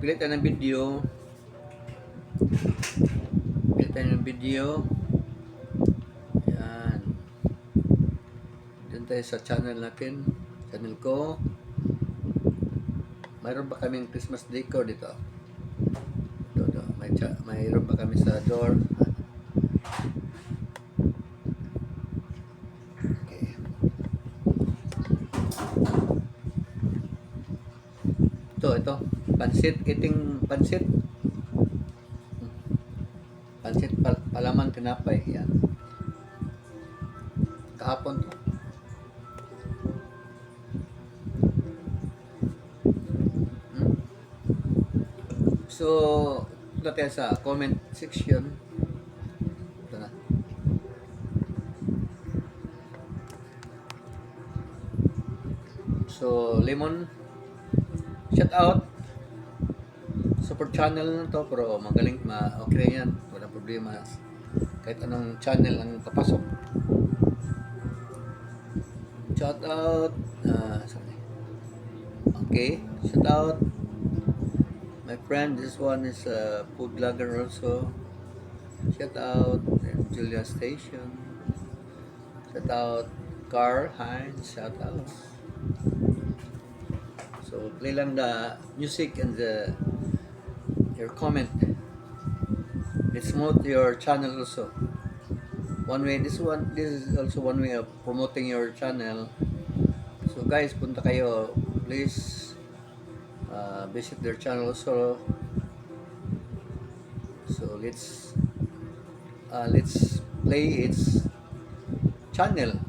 Pilit tayo ng video. Pilit tayo ng video. Yan. Doon tayo sa channel natin. Channel ko. Mayroon ba kaming Christmas decor dito? Ito. Mayroon ba kami sa door? Okay. Ito. Pansit. Eating pansit. Pansit palaman tinapay. Yan. Kahapon to. So, punta tayo sa comment section. Ito na. So, Lemon, shout out. Support channel na to, pero magaling, okay yan. Walang problema. Kahit anong channel ang papasok. Shout out. Sorry. Okay, shout out. My friend, this one is a food vlogger also. Shout out Julia Station. Shout out Carl Hines. Shout out. So play lang the music and your comment. Let's promote your channel also. This is also one way of promoting your channel. So guys, punta kayo, please. Visit their channel also. So let's play its channel.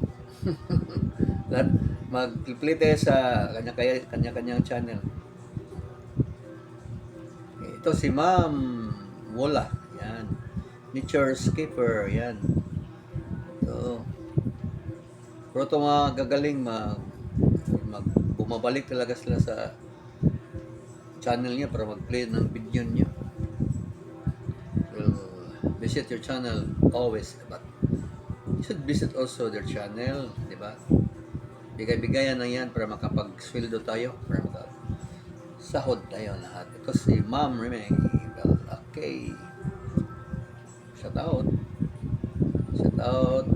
Mag-play tayo sa kanya-kanyang channel. Okay, ito si Ma'am Wola. Yan. Nature Skipper. Yan. So, pero ito mga gagaling bumabalik talaga sila sa channel niya para mag-play ng video niya. So, visit your channel always, but you should visit also their channel, di ba? Bigay-bigayan na yan para makapag-sweldo tayo, para makasahod tayo lahat. Ito si Ma'am Remeng. Okay. Shout out. Shout out.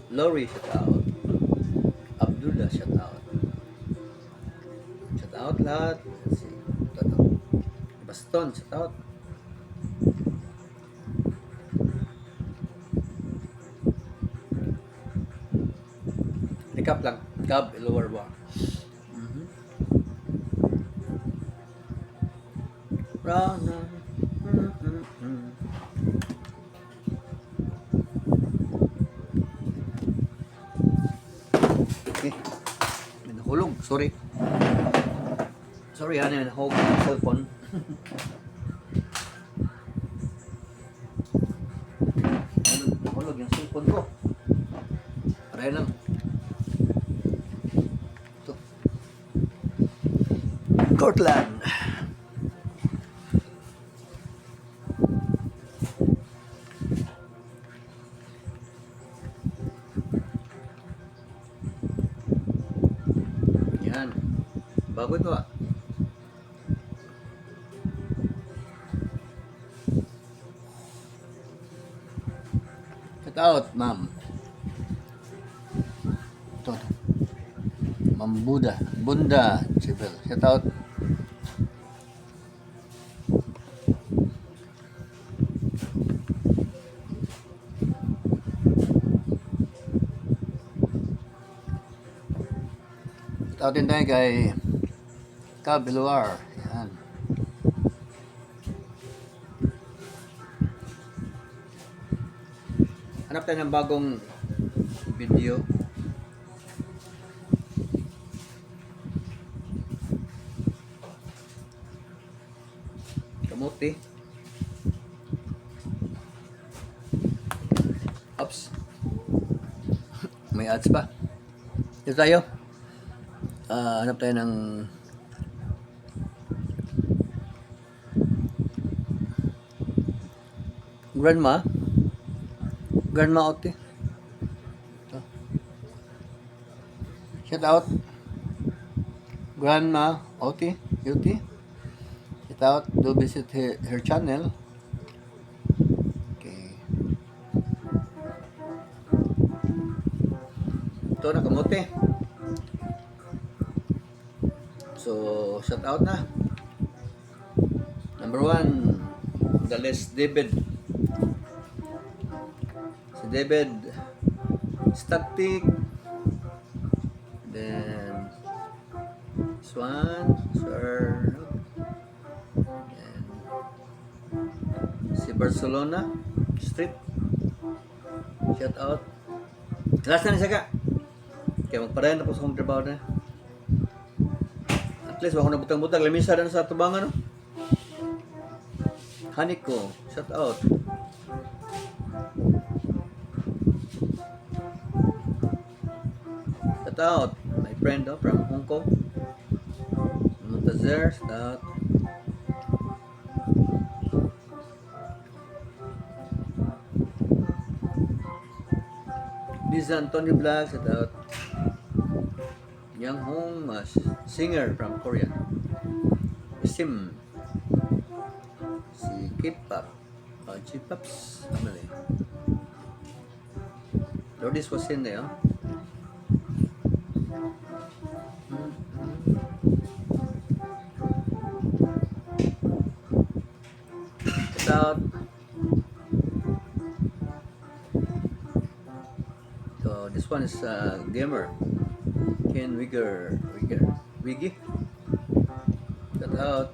Lori, shout out. Abdullah, shout out. Shout out lahat. Let's see. Ito. Baston, shout out. Recap lang. Gab, lower bar. Rana. Okay. May nahulog. Sorry. Sorry, may nahulog yung cellphone. Nahulog yung cellphone ko. Aray lang. Ito. Cortland. Yan. Bago ito ah. Shout out, ma'am. Ito. Ma'am Bunda. Civil. Shout out. Shout out din tayo kay Kabiluar. Yan. Hanap tayo ng bagong video. Kamuti. Oops. May ads pa. Dito tayo. Hanap tayo ng Grandma Oti. Ito. Shout out Grandma Oti. Check out, do visit her channel. Okay. Ito na kamote. So, shout out na. Number 1, the list David. Si David Static. Then this one, Sir. And si Barcelona Street. Shout out. Last na ni Saka. Kaya magparayan na po sa akong trabaho na. At least, wako na butang-butang. Lamisa na sa tubangan, no? Haniko, shout out. Shout out. My friend, from Hong Kong. Montazer, shout out. Liza Antonio Black, shout out. Yang Hong, singer from Korea. Sim. Si K-pop. J-pops. Ano na Lourdes was in there. Shout out. So this one is gamer. Ken Wiggy. Shout out.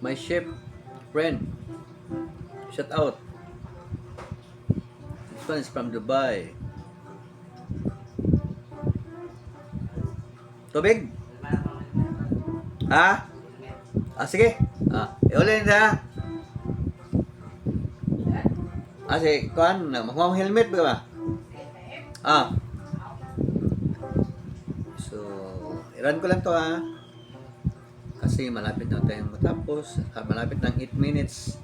My chef friend. Shout out. This one is from Dubai. Tubig? Ha? Sige. Iulin na. Sige. Kuhan, makuha helmet ba? So, iran ko lang to kasi malapit na tayong matapos. Malapit ng 8 minutes.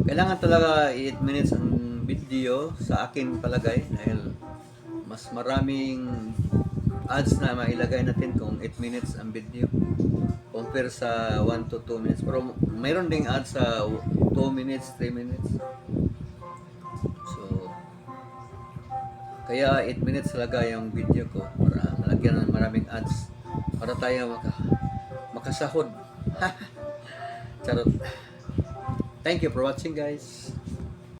Kailangan talaga 8 minutes ang video sa akin palagay dahil mas maraming ads na mailagay natin kung 8 minutes ang video compare sa 1 to 2 minutes. Pero mayroon ding ads sa 2 minutes, 3 minutes. So, kaya 8 minutes talaga yung video ko para malagyan ng maraming ads para tayo makasahod. Charot. Thank you for watching, guys.